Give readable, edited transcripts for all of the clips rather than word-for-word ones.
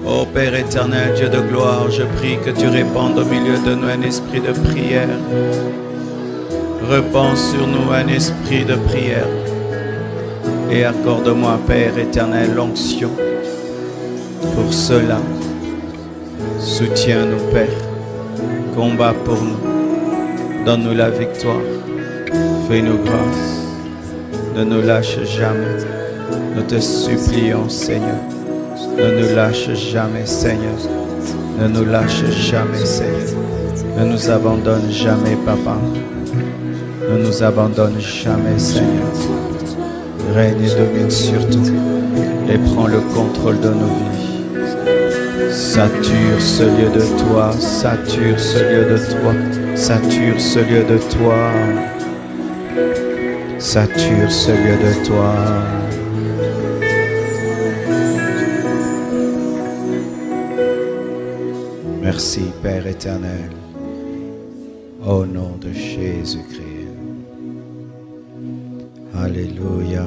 Ô Père éternel, Dieu de gloire, je prie que tu répandes au milieu de nous un esprit de prière. Répands sur nous un esprit de prière. Et accorde-moi, Père éternel, l'onction pour cela. Soutiens-nous, Père. Combat pour nous. Donne-nous la victoire. Fais-nous grâce. Ne nous lâche jamais. Nous te supplions, Seigneur. Ne nous lâche jamais, Seigneur. Ne nous lâche jamais, Seigneur. Ne nous abandonne jamais, Papa. Ne nous abandonne jamais, Seigneur. Règne et domine sur tout et prends le contrôle de nos vies. Sature ce lieu de toi, sature ce lieu de toi, sature ce lieu de toi, sature ce lieu de toi. Merci Père éternel, au nom de Jésus-Christ. Alléluia.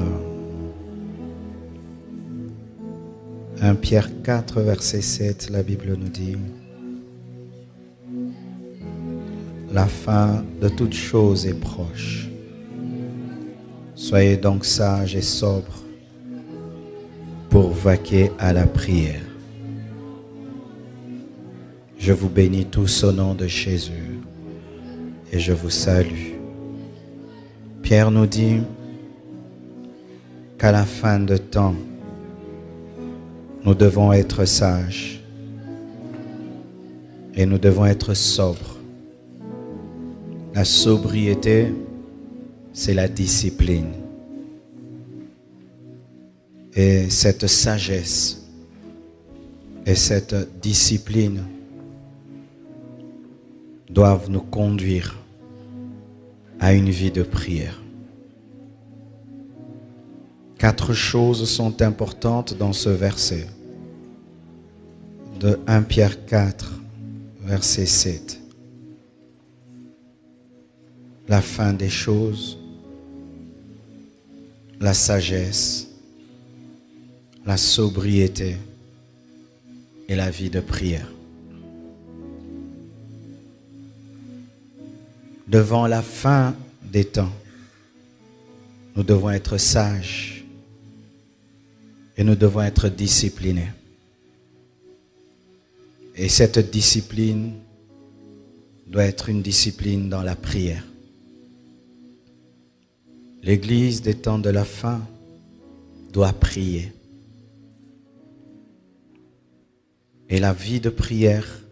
1 Pierre 4, verset 7, la Bible nous dit: la fin de toute chose est proche. Soyez donc sages et sobres pour vaquer à la prière. Je vous bénis tous au nom de Jésus et je vous salue. Pierre nous dit qu'à la fin de temps, nous devons être sages et nous devons être sobres. La sobriété, c'est la discipline. Et cette sagesse et cette discipline doivent nous conduire à une vie de prière. 4 choses sont importantes dans ce verset de 1 Pierre 4, verset 7. La fin des choses, la sagesse, la sobriété et la vie de prière. Devant la fin des temps, nous devons être sages et nous devons être disciplinés. Et cette discipline doit être une discipline dans la prière. L'Église des temps de la fin doit prier. Et la vie de prière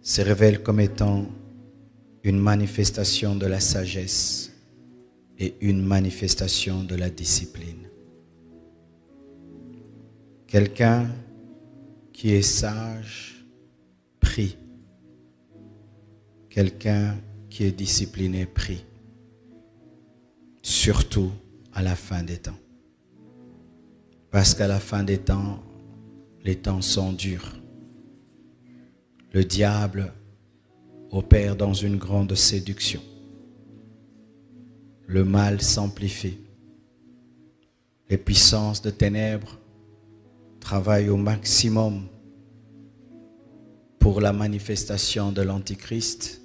se révèle comme étant une manifestation de la sagesse et une manifestation de la discipline. Quelqu'un qui est sage prie. Quelqu'un qui est discipliné prie. Surtout à la fin des temps. Parce qu'à la fin des temps, les temps sont durs. Le diable opère dans une grande séduction. Le mal s'amplifie. Les puissances de ténèbres travaillent au maximum pour la manifestation de l'Antichrist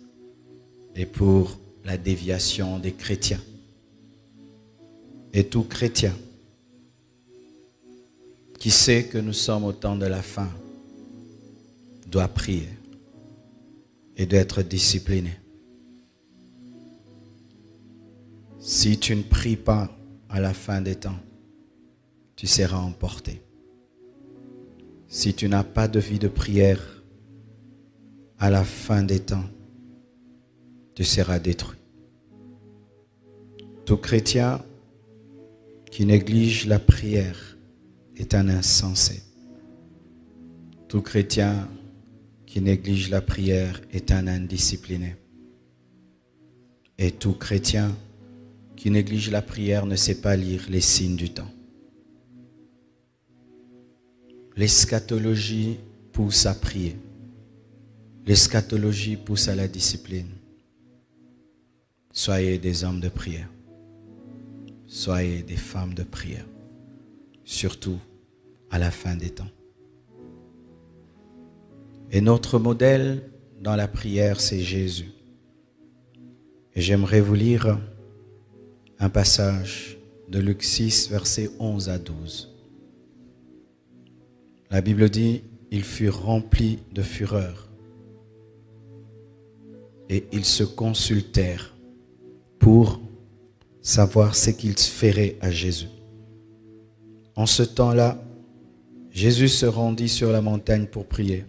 et pour la déviation des chrétiens. Et tout chrétien qui sait que nous sommes au temps de la fin doit prier et doit être discipliné. Si tu ne pries pas à la fin des temps, tu seras emporté. Si tu n'as pas de vie de prière à la fin des temps, tu seras détruit. Tout chrétien qui néglige la prière est un insensé. Tout chrétien qui néglige la prière est un indiscipliné. Et tout chrétien qui néglige la prière ne sait pas lire les signes du temps. L'eschatologie pousse à prier. L'eschatologie pousse à la discipline. Soyez des hommes de prière. Soyez des femmes de prière. Surtout à la fin des temps. Et notre modèle dans la prière, c'est Jésus. Et j'aimerais vous lire un passage de Luc 6, versets 11 à 12. La Bible dit, ils furent remplis de fureur et ils se consultèrent pour savoir ce qu'ils feraient à Jésus. En ce temps-là, Jésus se rendit sur la montagne pour prier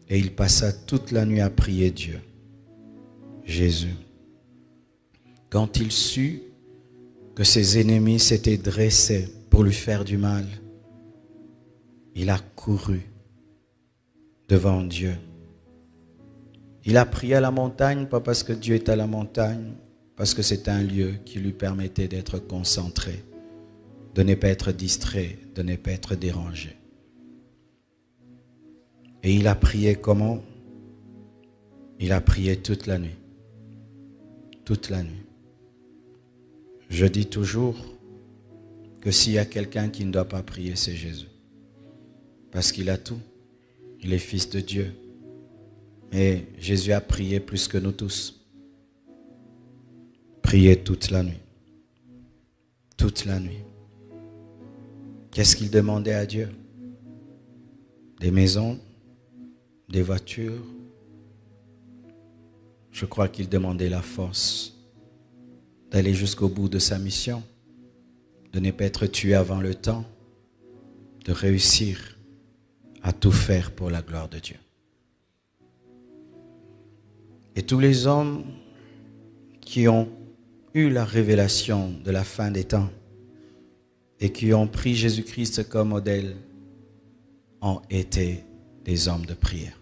et il passa toute la nuit à prier Dieu. Jésus, quand il sut que ses ennemis s'étaient dressés pour lui faire du mal, il a couru devant Dieu. Il a prié à la montagne, pas parce que Dieu est à la montagne, parce que c'est un lieu qui lui permettait d'être concentré, de ne pas être distrait, de ne pas être dérangé. Et il a prié comment? Il a prié toute la nuit. Toute la nuit. Je dis toujours que s'il y a quelqu'un qui ne doit pas prier, c'est Jésus. Parce qu'il a tout. Il est fils de Dieu. Et Jésus a prié plus que nous tous. Prié toute la nuit. Toute la nuit. Qu'est-ce qu'il demandait à Dieu? Des maisons, des voitures. Je crois qu'il demandait la force d'aller jusqu'au bout de sa mission, de ne pas être tué avant le temps, de réussir à tout faire pour la gloire de Dieu. Et tous les hommes qui ont eu la révélation de la fin des temps et qui ont pris Jésus-Christ comme modèle ont été des hommes de prière.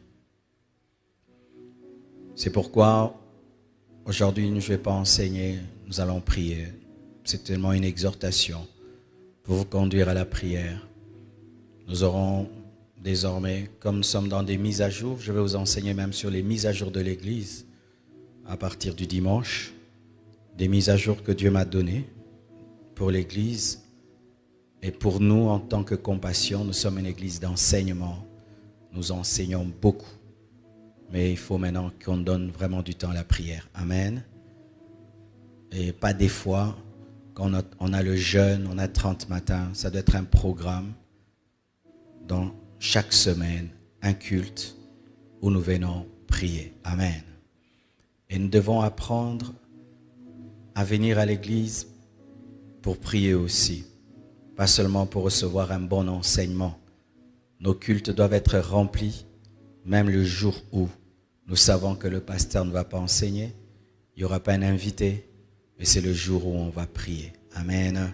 C'est pourquoi aujourd'hui je ne vais pas enseigner, nous allons prier. C'est tellement une exhortation pour vous conduire à la prière. Nous aurons désormais, comme nous sommes dans des mises à jour, je vais vous enseigner même sur les mises à jour de l'Église à partir du dimanche, des mises à jour que Dieu m'a données pour l'Église et pour nous en tant que Compassion. Nous sommes une Église d'enseignement, nous enseignons beaucoup, mais il faut maintenant qu'on donne vraiment du temps à la prière. Amen. Et pas des fois, quand on a le jeûne, on a 30 matins, ça doit être un programme dans chaque semaine, un culte où nous venons prier. Amen. Et nous devons apprendre à venir à l'église pour prier aussi. Pas seulement pour recevoir un bon enseignement. Nos cultes doivent être remplis, même le jour où nous savons que le pasteur ne va pas enseigner. Il n'y aura pas un invité, mais c'est le jour où on va prier. Amen.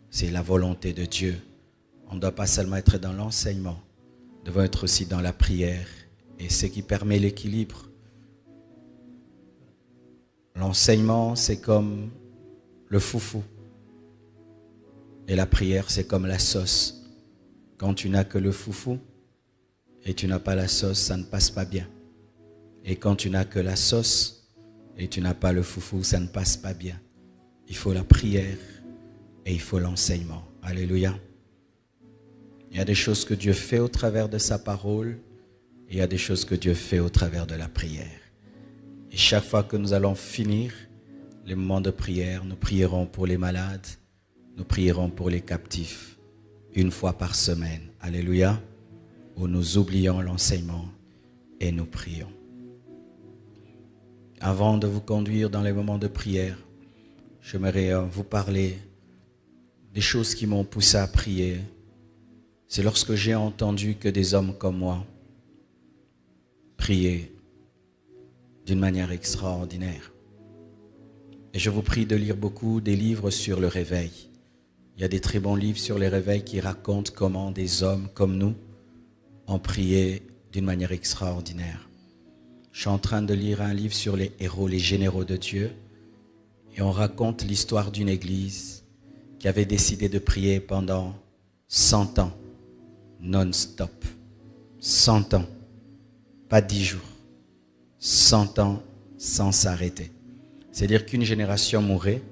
C'est la volonté de Dieu. On ne doit pas seulement être dans l'enseignement, nous devons être aussi dans la prière. Et ce qui permet l'équilibre. L'enseignement, c'est comme le foufou. Et la prière, c'est comme la sauce. Quand tu n'as que le foufou et tu n'as pas la sauce, ça ne passe pas bien. Et quand tu n'as que la sauce et tu n'as pas le foufou, ça ne passe pas bien. Il faut la prière et il faut l'enseignement. Alléluia. Il y a des choses que Dieu fait au travers de sa parole et il y a des choses que Dieu fait au travers de la prière. Et chaque fois que nous allons finir les moments de prière, nous prierons pour les malades, nous prierons pour les captifs, une fois par semaine. Alléluia. Où nous oublions l'enseignement et nous prions. Avant de vous conduire dans les moments de prière, j'aimerais vous parler des choses qui m'ont poussé à prier. C'est lorsque j'ai entendu que des hommes comme moi priaient d'une manière extraordinaire. Et je vous prie de lire beaucoup des livres sur le réveil. Il y a des très bons livres sur les réveils qui racontent comment des hommes comme nous ont prié d'une manière extraordinaire. Je suis en train de lire un livre sur les héros, les généraux de Dieu. Et on raconte l'histoire d'une église qui avait décidé de prier pendant 100 ans, non-stop. 100 ans, pas 10 jours. 100 ans sans s'arrêter. C'est-à-dire qu'une génération mourait,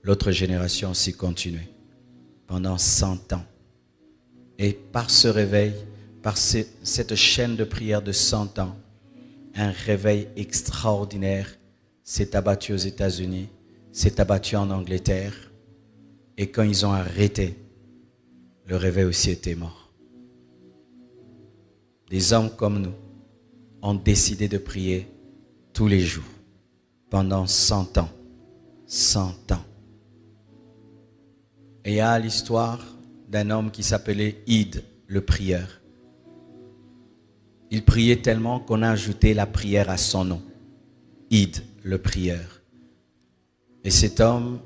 l'autre génération aussi continuait. Pendant 100 ans. Et par ce réveil, par cette chaîne de prière de 100 ans, un réveil extraordinaire s'est abattu aux États-Unis, s'est abattu en Angleterre. Et quand ils ont arrêté, le réveil aussi était mort. Des hommes comme nous ont décidé de prier tous les jours, pendant 100 ans. 100 ans. Et il y a l'histoire d'un homme qui s'appelait Id, le prieur. Il priait tellement qu'on a ajouté la prière à son nom. Id, le prieur. Et cet homme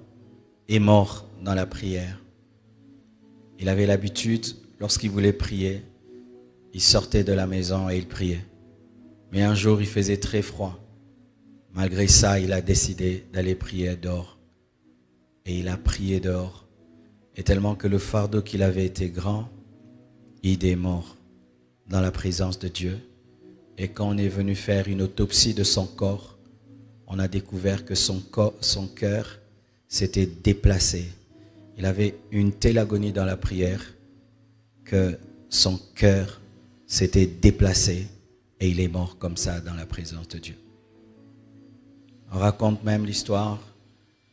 est mort dans la prière. Il avait l'habitude, lorsqu'il voulait prier, il sortait de la maison et il priait. Mais un jour, il faisait très froid. Malgré ça, il a décidé d'aller prier dehors. Et il a prié dehors. Et tellement que le fardeau qu'il avait été grand, il est mort dans la présence de Dieu. Et quand on est venu faire une autopsie de son corps, on a découvert que son cœur s'était déplacé. Il avait une telle agonie dans la prière que son cœur s'était déplacé et il est mort comme ça dans la présence de Dieu. On raconte même l'histoire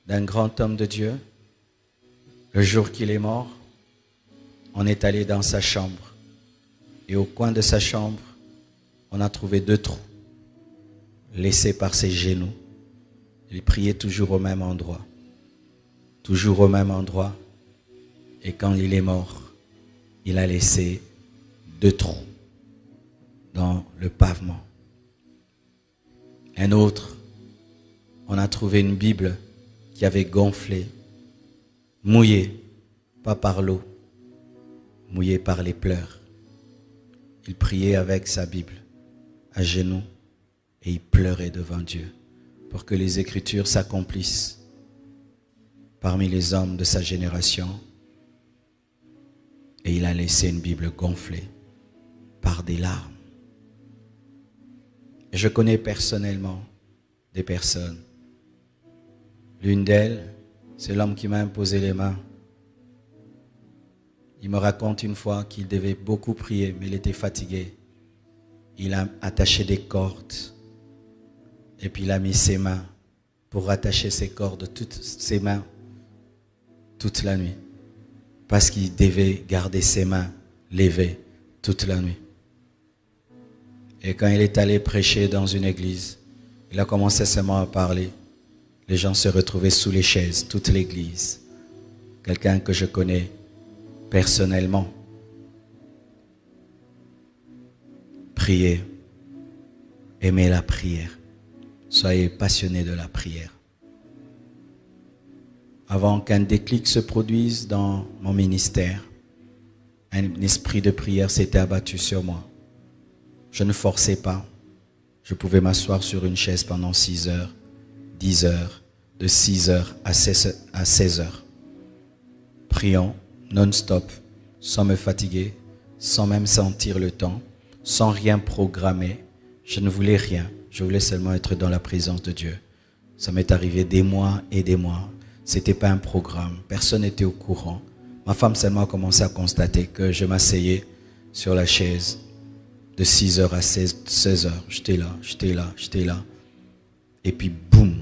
d'un grand homme de Dieu. Le jour qu'il est mort, on est allé dans sa chambre. Et au coin de sa chambre, on a trouvé 2 trous laissés par ses genoux. Il priait toujours au même endroit. Toujours au même endroit. Et quand il est mort, il a laissé 2 trous dans le pavement. Un autre, on a trouvé une Bible qui avait gonflé, mouillée, pas par l'eau, mouillée par les pleurs. Il priait avec sa Bible à genoux et il pleurait devant Dieu pour que les Écritures s'accomplissent parmi les hommes de sa génération. Et il a laissé une Bible gonflée par des larmes. Et je connais personnellement des personnes. L'une d'elles, c'est l'homme qui m'a imposé les mains. Il me raconte une fois qu'il devait beaucoup prier, mais il était fatigué. Il a attaché des cordes et puis il a mis ses mains pour rattacher ses cordes, toutes ses mains, toute la nuit. Parce qu'il devait garder ses mains levées toute la nuit. Et quand il est allé prêcher dans une église, il a commencé seulement à parler. Les gens se retrouvaient sous les chaises, toute l'église. Quelqu'un que je connais personnellement. Priez, aimez la prière. Soyez passionnés de la prière. Avant qu'un déclic se produise dans mon ministère, un esprit de prière s'était abattu sur moi. Je ne forçais pas. Je pouvais m'asseoir sur une chaise pendant 6 heures, 10 heures, de 6 heures à 16 heures. Prions non-stop, sans me fatiguer, sans même sentir le temps, sans rien programmer. Je ne voulais rien. Je voulais seulement être dans la présence de Dieu. Ça m'est arrivé des mois et des mois. C'était pas un programme. Personne n'était au courant. Ma femme seulement a commencé à constater que je m'asseyais sur la chaise de 6 heures à 16 heures. J'étais là. Et puis, boum,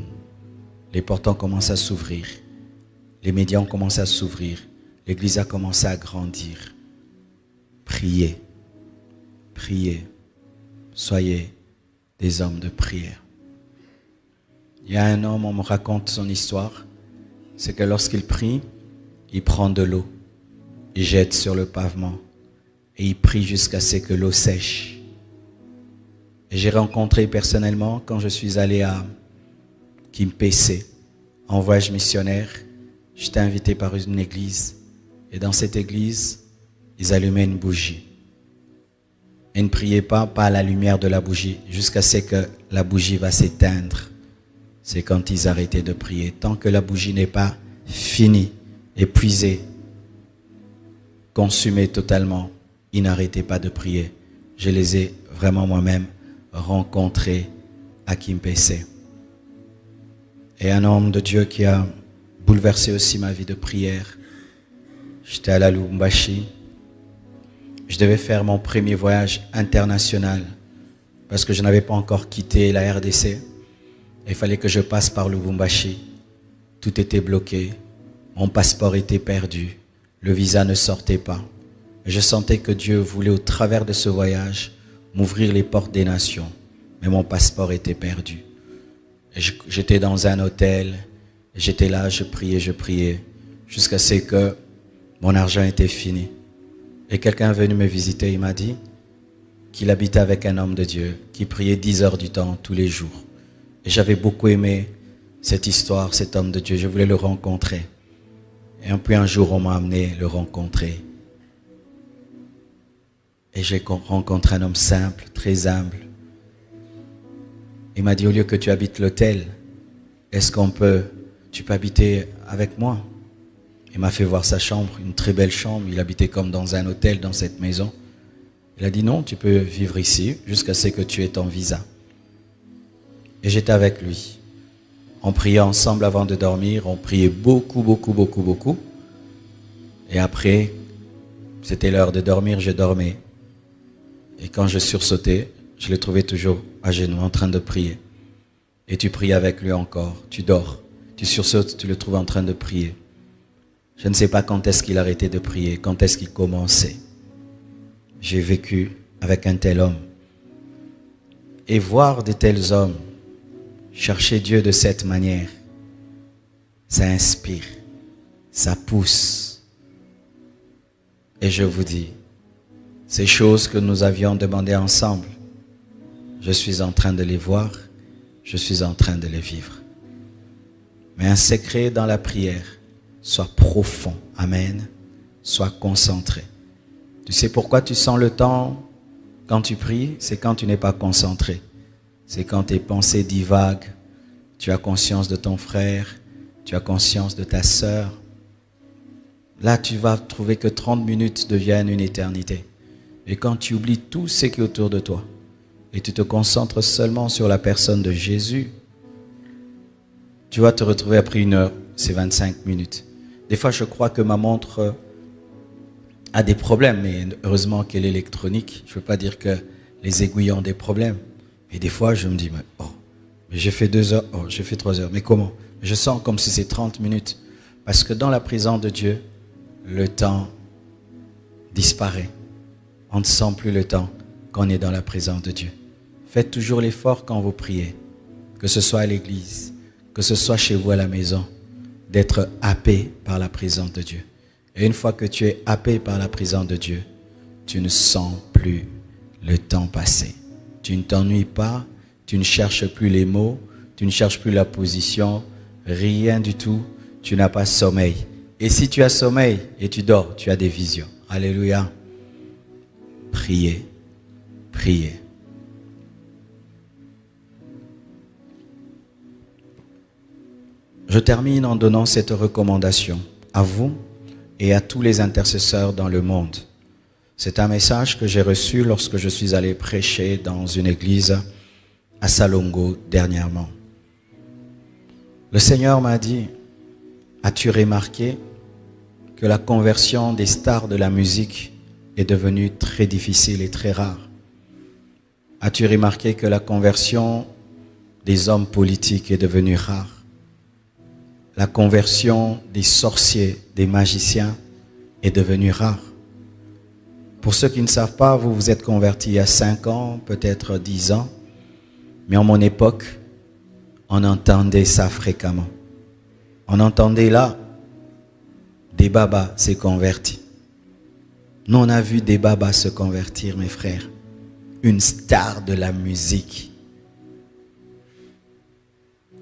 les portes ont commencé à s'ouvrir. Les médias ont commencé à s'ouvrir. L'église a commencé à grandir. Priez. Priez. Soyez des hommes de prière. Il y a un homme, on me raconte son histoire. C'est que lorsqu'il prie, il prend de l'eau. Il jette sur le pavement. Et il prie jusqu'à ce que l'eau sèche. Et j'ai rencontré personnellement, quand je suis allé à Kimpese, en voyage missionnaire, j'étais invité par une église. Et dans cette église, ils allumaient une bougie. Ils ne priaient pas à la lumière de la bougie, jusqu'à ce que la bougie va s'éteindre. C'est quand ils arrêtaient de prier. Tant que la bougie n'est pas finie, épuisée, consumée totalement, ils n'arrêtaient pas de prier. Je les ai vraiment moi-même rencontrés à Kimpese. Et un homme de Dieu qui a bouleversé aussi ma vie de prière. J'étais à la Lubumbashi Je devais faire mon premier voyage international parce que je n'avais pas encore quitté la RDC. Il fallait que je passe par Lubumbashi. Tout était bloqué. Mon passeport était perdu. Le visa ne sortait pas. Je sentais que Dieu voulait, au travers de ce voyage, m'ouvrir les portes des nations. Mais mon passeport était perdu. J'étais dans un hôtel. J'étais là, je priais. Jusqu'à ce que mon argent était fini. Et quelqu'un est venu me visiter. Il m'a dit qu'il habitait avec un homme de Dieu qui priait 10 heures du temps tous les jours. Et j'avais beaucoup aimé cette histoire, cet homme de Dieu. Je voulais le rencontrer. Et puis un jour, on m'a amené le rencontrer. Et j'ai rencontré un homme simple, très humble. Il m'a dit, au lieu que tu habites l'hôtel, est-ce tu peux habiter avec moi? Il m'a fait voir sa chambre, une très belle chambre. Il habitait comme dans un hôtel, dans cette maison. Il a dit, non, tu peux vivre ici jusqu'à ce que tu aies ton visa. Et j'étais avec lui. On priait ensemble avant de dormir. On priait beaucoup. Et après, c'était l'heure de dormir, je dormais. Et quand je sursautais, je le trouvais toujours à genoux, en train de prier. Et tu pries avec lui encore. Tu dors. Tu sursautes, tu le trouves en train de prier. Je ne sais pas quand est-ce qu'il arrêtait de prier, quand est-ce qu'il commençait. J'ai vécu avec un tel homme. Et voir de tels hommes chercher Dieu de cette manière, ça inspire, ça pousse. Et je vous dis, ces choses que nous avions demandées ensemble, je suis en train de les voir, je suis en train de les vivre. Mais un secret dans la prière, sois profond, amen, sois concentré. Tu sais pourquoi tu sens le temps quand tu pries? C'est quand tu n'es pas concentré. C'est quand tes pensées divaguent, tu as conscience de ton frère, tu as conscience de ta sœur. Là, tu vas trouver que 30 minutes deviennent une éternité. Et quand tu oublies tout ce qui est autour de toi, et tu te concentres seulement sur la personne de Jésus, tu vas te retrouver après 1 heure, c'est 25 minutes. Des fois, je crois que ma montre a des problèmes, mais heureusement qu'elle est électronique. Je ne veux pas dire que les aiguilles ont des problèmes. Et des fois, je me dis, mais j'ai fait 2 heures, j'ai fait 3 heures. Mais comment? Je sens comme si c'est 30 minutes. Parce que dans la présence de Dieu, le temps disparaît. On ne sent plus le temps quand on est dans la présence de Dieu. Faites toujours l'effort quand vous priez, que ce soit à l'église, que ce soit chez vous à la maison, d'être happé par la présence de Dieu. Et une fois que tu es happé par la présence de Dieu, tu ne sens plus le temps passer. Tu ne t'ennuies pas, tu ne cherches plus les mots, tu ne cherches plus la position, rien du tout, tu n'as pas sommeil. Et si tu as sommeil et tu dors, tu as des visions. Alléluia. Priez, priez. Je termine en donnant cette recommandation à vous et à tous les intercesseurs dans le monde. C'est un message que j'ai reçu lorsque je suis allé prêcher dans une église à Salongo dernièrement. Le Seigneur m'a dit, as-tu remarqué que la conversion des stars de la musique est devenue très difficile et très rare? As-tu remarqué que la conversion des hommes politiques est devenue rare? La conversion des sorciers, des magiciens est devenue rare. Pour ceux qui ne savent pas, vous vous êtes convertis il y a 5 ans, peut-être 10 ans. Mais en mon époque, on entendait ça fréquemment. On entendait là, des babas se convertis. Nous, on a vu des babas se convertir, mes frères. Une star de la musique.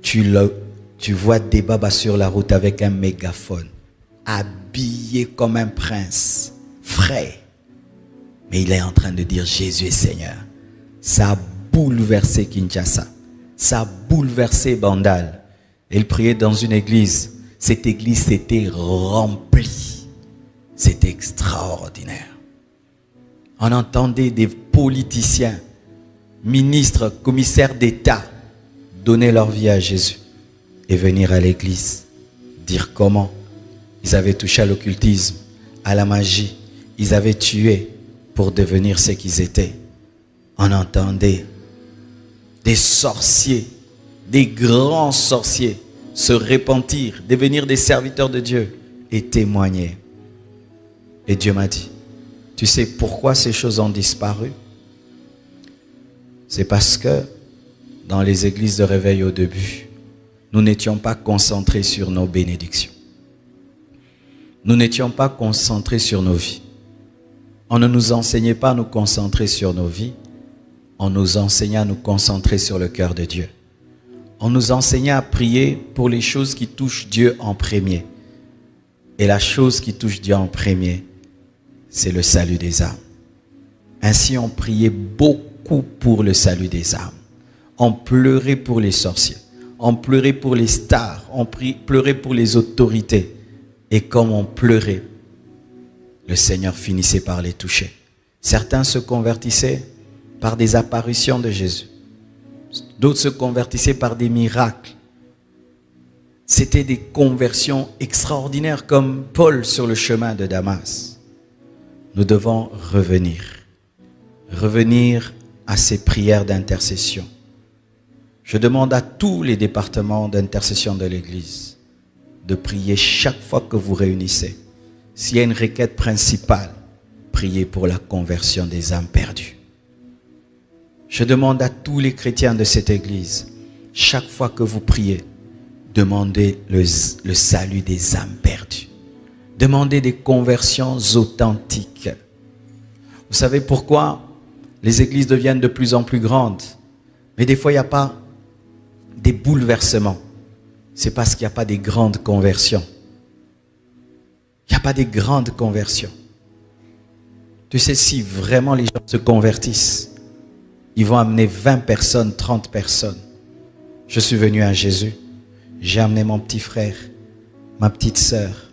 Tu vois des babas sur la route avec un mégaphone, habillé comme un prince, frais. Mais il est en train de dire Jésus est Seigneur. Ça a bouleversé Kinshasa. Ça a bouleversé Bandal. Il priait dans une église. Cette église s'était remplie. C'était extraordinaire. On entendait des politiciens, ministres, commissaires d'État donner leur vie à Jésus. Et venir à l'église, dire comment ils avaient touché à l'occultisme, à la magie, ils avaient tué pour devenir ce qu'ils étaient. On entendait des sorciers, des grands sorciers se repentir, devenir des serviteurs de Dieu et témoigner. Et Dieu m'a dit, tu sais pourquoi ces choses ont disparu? C'est parce que dans les églises de réveil au début, nous n'étions pas concentrés sur nos bénédictions. Nous n'étions pas concentrés sur nos vies. On ne nous enseignait pas à nous concentrer sur nos vies. On nous enseignait à nous concentrer sur le cœur de Dieu. On nous enseignait à prier pour les choses qui touchent Dieu en premier. Et la chose qui touche Dieu en premier, c'est le salut des âmes. Ainsi, on priait beaucoup pour le salut des âmes. On pleurait pour les sorciers. On pleurait pour les stars. On pleurait pour les autorités. Et comme on pleurait, le Seigneur finissait par les toucher. Certains se convertissaient par des apparitions de Jésus. D'autres se convertissaient par des miracles. C'était des conversions extraordinaires comme Paul sur le chemin de Damas. Nous devons revenir à ces prières d'intercession. Je demande à tous les départements d'intercession de l'Église de prier chaque fois que vous réunissez. S'il y a une requête principale, priez pour la conversion des âmes perdues. Je demande à tous les chrétiens de cette Église, chaque fois que vous priez, demandez le salut des âmes perdues. Demandez des conversions authentiques. Vous savez pourquoi les églises deviennent de plus en plus grandes, mais des fois il n'y a pas des bouleversements? C'est parce qu'il n'y a pas des grandes conversions. Il n'y a pas des grandes conversions. Tu sais, si vraiment les gens se convertissent, ils vont amener 20 personnes, 30 personnes. Je suis venu à Jésus. J'ai amené mon petit frère, ma petite sœur,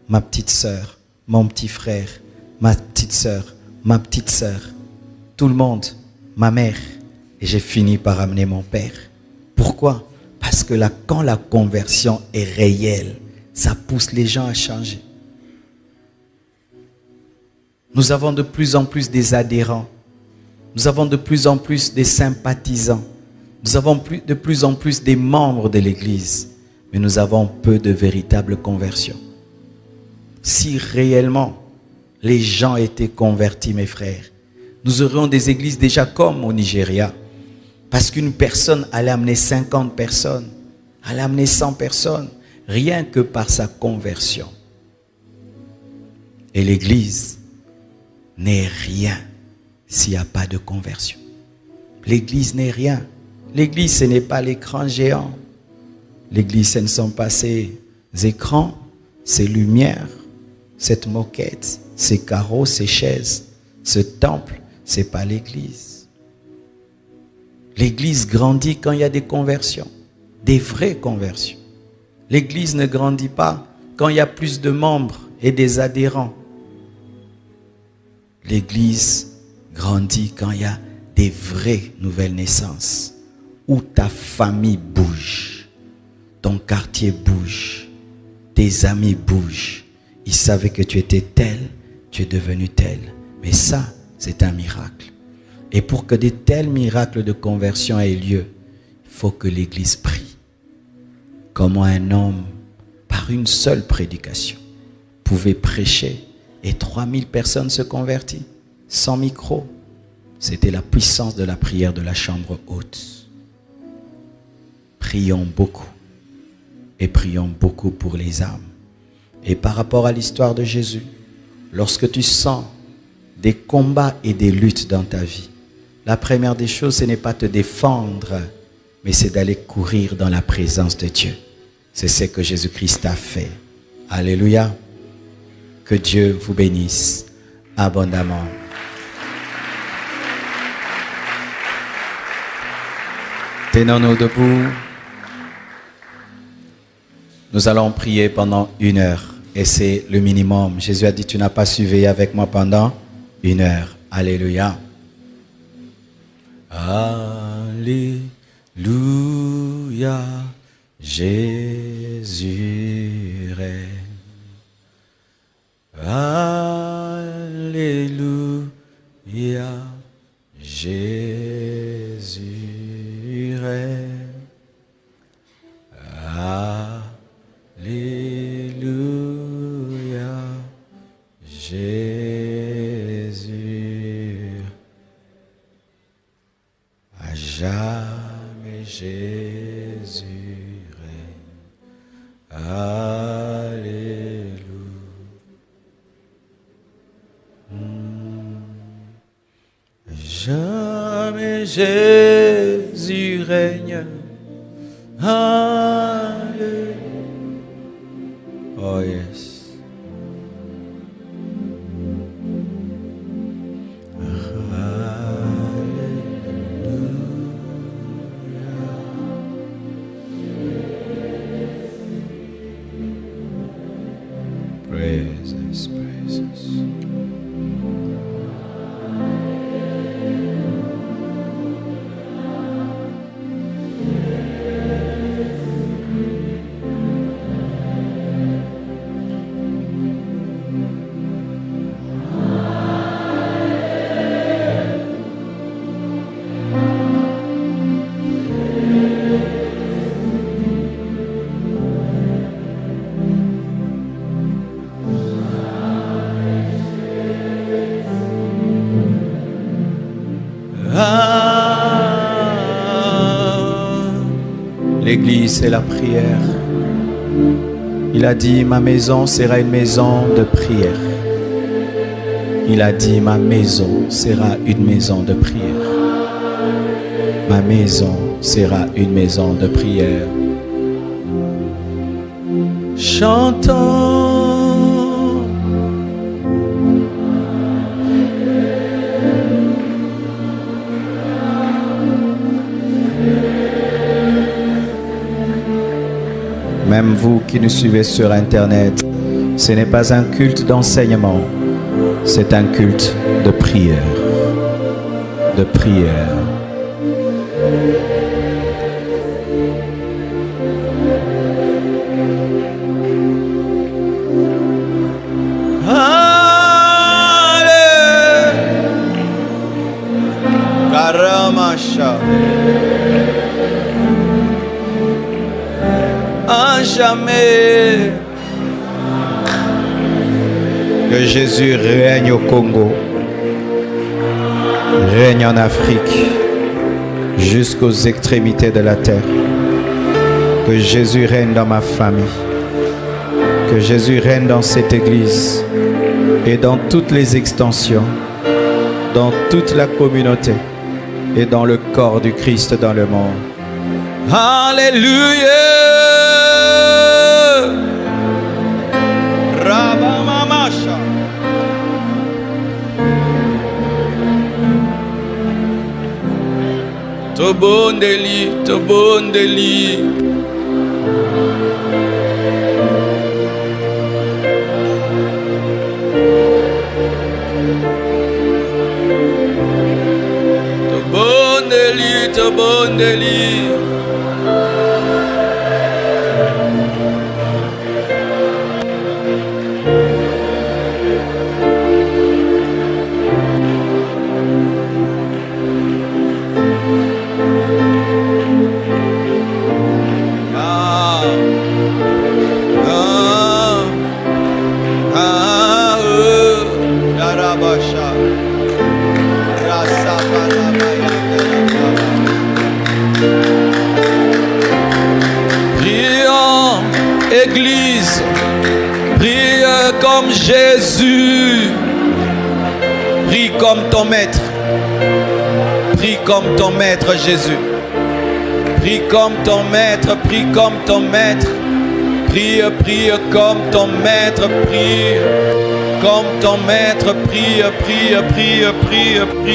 mon petit frère, ma petite sœur, tout le monde, ma mère. Et j'ai fini par amener mon père. Pourquoi? Parce que quand la conversion est réelle, ça pousse les gens à changer. Nous avons de plus en plus des adhérents. Nous avons de plus en plus des sympathisants. Nous avons de plus en plus des membres de l'Église. Mais nous avons peu de véritables conversions. Si réellement les gens étaient convertis, mes frères, nous aurions des églises déjà comme au Nigeria. Parce qu'une personne allait amener 50 personnes, allait amener 100 personnes, rien que par sa conversion. Et l'église n'est rien s'il n'y a pas de conversion. L'église n'est rien. L'église, ce n'est pas l'écran géant. L'église, ce ne sont pas ces écrans, ces lumières, cette moquette, ces carreaux, ces chaises. Ce temple, ce n'est pas l'église. L'église grandit quand il y a des conversions, des vraies conversions. L'église ne grandit pas quand il y a plus de membres et des adhérents. L'église grandit quand il y a des vraies nouvelles naissances, où ta famille bouge, ton quartier bouge, tes amis bougent. Ils savaient que tu étais tel, tu es devenu tel. Mais ça, c'est un miracle. Et pour que de tels miracles de conversion aient lieu, il faut que l'Église prie. Comment un homme, par une seule prédication, pouvait prêcher et 3000 personnes se convertissent sans micro. C'était la puissance de la prière de la chambre haute. Prions beaucoup et prions beaucoup pour les âmes. Et par rapport à l'histoire de Jésus, lorsque tu sens des combats et des luttes dans ta vie, la première des choses, ce n'est pas te défendre, mais c'est d'aller courir dans la présence de Dieu. C'est ce que Jésus-Christ a fait. Alléluia. Que Dieu vous bénisse abondamment. Tenons-nous debout. Nous allons prier pendant 1 heure. Et c'est le minimum. Jésus a dit, tu n'as pas su veiller avec moi pendant 1 heure. Alléluia. Alléluia. Jésus règne. Alléluia. Jésus règne. Alléluia. Jésus. À jamais Jésus règne. Alléluia. Jamais Jésus règne. Alléluia. Oh yes. Praises, praises. L'église, c'est la prière. Il a dit, ma maison sera une maison de prière. Il a dit, ma maison sera une maison de prière. Ma maison sera une maison de prière. Chantons. Même vous qui nous suivez sur Internet, ce n'est pas un culte d'enseignement, c'est un culte de prière. De prière. Allez, Karamasha. À jamais. Que Jésus règne au Congo, règne en Afrique, jusqu'aux extrémités de la terre. Que Jésus règne dans ma famille. Que Jésus règne dans cette église et dans toutes les extensions, dans toute la communauté et dans le corps du Christ dans le monde. Alléluia. Rabamamasha. Tobondeli, tobondeli. Tobondeli, tobondeli. Prions, Église, prie comme Jésus, prie comme ton maître, prie comme ton maître Jésus, prie comme ton maître, prie comme ton maître, prie, prie comme ton maître, prie comme ton maître, prie, prie, prie, prie, prie.